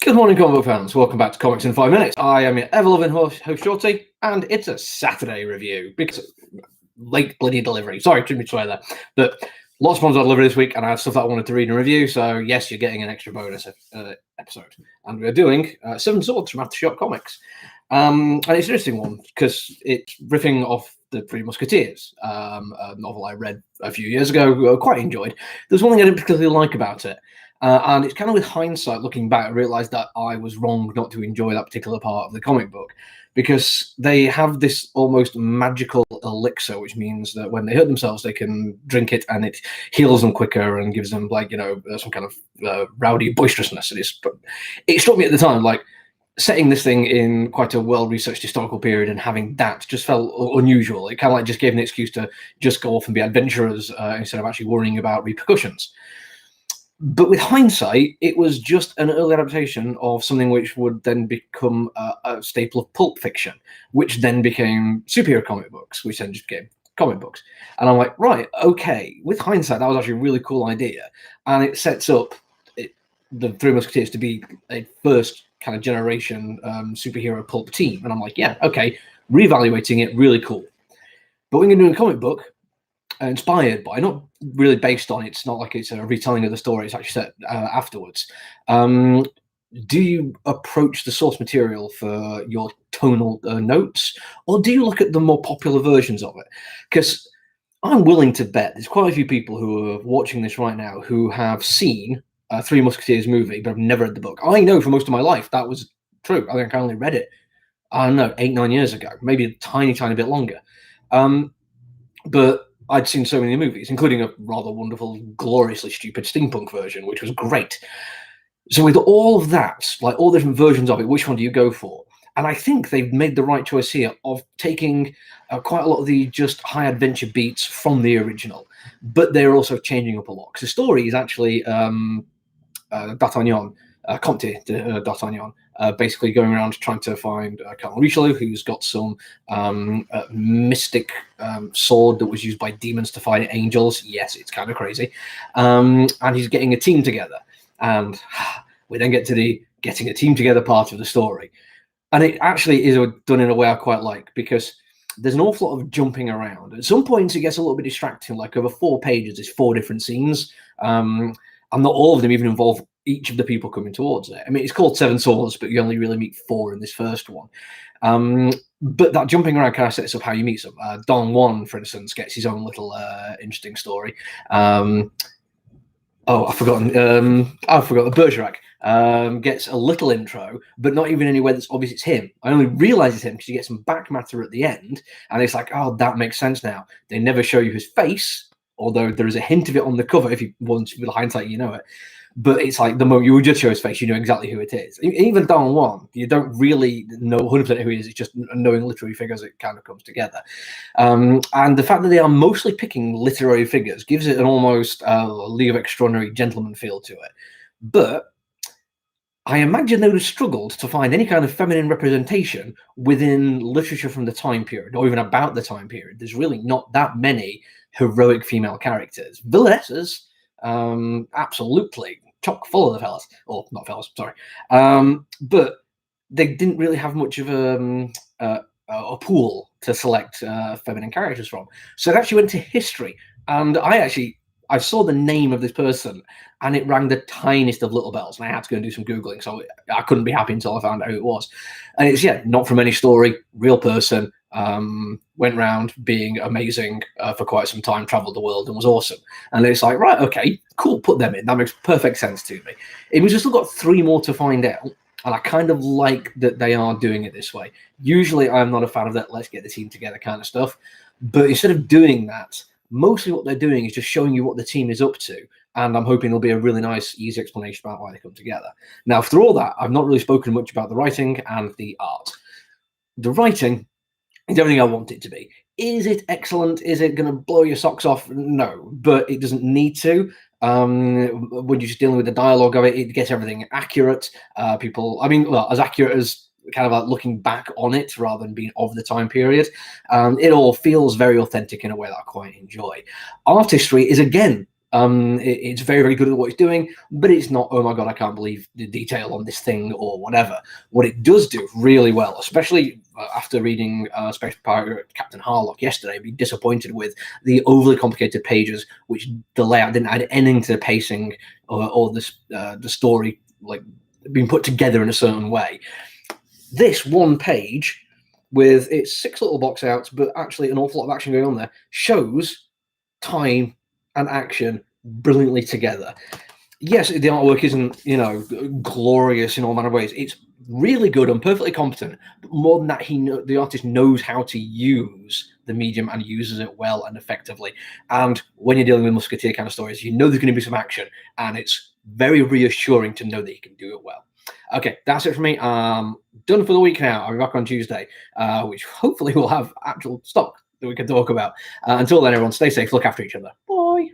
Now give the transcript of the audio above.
Good morning, comic book fans. Welcome back to Comics in 5 Minutes. I am your ever-loving host, Shorty, and it's a Saturday review because late bloody delivery. Sorry, too much swear there. But lots of ones I delivered this week, and I had stuff that I wanted to read and review. So yes, you're getting an extra bonus episode, and we're doing Seven Swords from Aftershock Comics. And it's an interesting one because it's riffing off the Three Musketeers, a novel I read a few years ago, quite enjoyed. There's one thing I didn't particularly like about it. And it's kind of with hindsight, looking back, I realised that I was wrong not to enjoy that particular part of the comic book, because they have this almost magical elixir, which means that when they hurt themselves, they can drink it and it heals them quicker and gives them, like, some kind of rowdy boisterousness. It struck me at the time, like, setting this thing in quite a well-researched historical period and having that just felt unusual. It kind of like just gave an excuse to just go off and be adventurers instead of actually worrying about repercussions. But with hindsight, it was just an early adaptation of something which would then become a staple of pulp fiction, which then became superhero comic books, which then just became comic books. And I'm like, right, okay, with hindsight, that was actually a really cool idea. And it sets up the Three Musketeers to be a first kind of generation superhero pulp team. And I'm like, yeah, okay, reevaluating it, really cool. But when you're doing a comic book, inspired by, not really based on, it's not like it's a retelling of the story, it's actually set afterwards. Do you approach the source material for your tonal notes, or do you look at the more popular versions of it? Because I'm willing to bet there's quite a few people who are watching this right now who have seen a Three Musketeers movie but have never read the book. I know for most of my life that was true. I think I only read it, I don't know, 8-9 years ago, maybe a tiny bit longer. But I'd seen so many movies, including a rather wonderful, gloriously stupid steampunk version, which was great. So with all of that, like all different versions of it, which one do you go for? And I think they've made the right choice here of taking quite a lot of the just high adventure beats from the original, but they're also changing up a lot. Because the story is actually D'Artagnan, Comte D'Artagnan, basically going around trying to find Colonel Richelieu, who's got some mystic sword that was used by demons to fight angels. Yes, it's kind of crazy. And he's getting a team together. And we then get to the getting a team together part of the story. And it actually is done in a way I quite like, because there's an awful lot of jumping around. At some points, it gets a little bit distracting. Like over 4 pages, there's 4 different scenes. And not all of them even involve each of the people coming towards it. I mean, it's called Seven Swords, but you only really meet 4 in this first one. But that jumping around kind of sets up how you meet them. Don Juan, for instance, gets his own little interesting story. I've forgotten Bergerac gets a little intro, but not even anywhere that's obvious it's him. I only realise it's him because you get some back matter at the end, and it's like, oh, that makes sense now. They never show you his face, although there is a hint of it on the cover. If you want, with hindsight, you know it. But it's like the moment you would just show his face, you know exactly who it is. Even Don Juan, you don't really know 100% who he is. It's just knowing literary figures, it kind of comes together. And the fact that they are mostly picking literary figures gives it an almost League of Extraordinary Gentlemen feel to it. But I imagine they would have struggled to find any kind of feminine representation within literature from the time period, or even about the time period. There's really not that many heroic female characters. Villainesses, absolutely chock full of the fellas, or not fellas, sorry. But they didn't really have much of a pool to select feminine characters from. So it actually went to history, and I saw the name of this person, and it rang the tiniest of little bells, and I had to go and do some Googling, so I couldn't be happy until I found out who it was. And it's, not from any story, real person, went around being amazing for quite some time, traveled the world, and was awesome. And it's like, right, okay, cool, put them in. That makes perfect sense to me. It was just still got 3 more to find out, and I kind of like that they are doing it this way. Usually I'm not a fan of that let's get the team together kind of stuff, but instead of doing that, mostly what they're doing is just showing you what the team is up to, and I'm hoping there'll be a really nice, easy explanation about why they come together. Now, after all that, I've not really spoken much about the writing and the art. The writing is everything I want it to be. Is it excellent? Is it going to blow your socks off? No, but it doesn't need to. When you're just dealing with the dialogue of it, it gets everything accurate. As accurate as kind of like looking back on it rather than being of the time period. It all feels very authentic in a way that I quite enjoy. Artistry is, again, It's very, very good at what it's doing, but it's not, oh my God, I can't believe the detail on this thing or whatever. What it does do really well, especially after reading Special Pirate Captain Harlock yesterday, be disappointed with the overly complicated pages, which the layout didn't add anything to the pacing or the story, like being put together in a certain way. This one page with its 6 little box outs, but actually an awful lot of action going on there, shows time and action brilliantly together. Yes, the artwork isn't, glorious in all manner of ways. It's really good and perfectly competent. But more than that, the artist knows how to use the medium and uses it well and effectively. And when you're dealing with Musketeer kind of stories, you know there's going to be some action, and it's very reassuring to know that you can do it well. Okay, that's it for me. Done for the week now. I'll be back on Tuesday, which hopefully will have actual stock that we can talk about. Until then, everyone, stay safe, look after each other. Bye.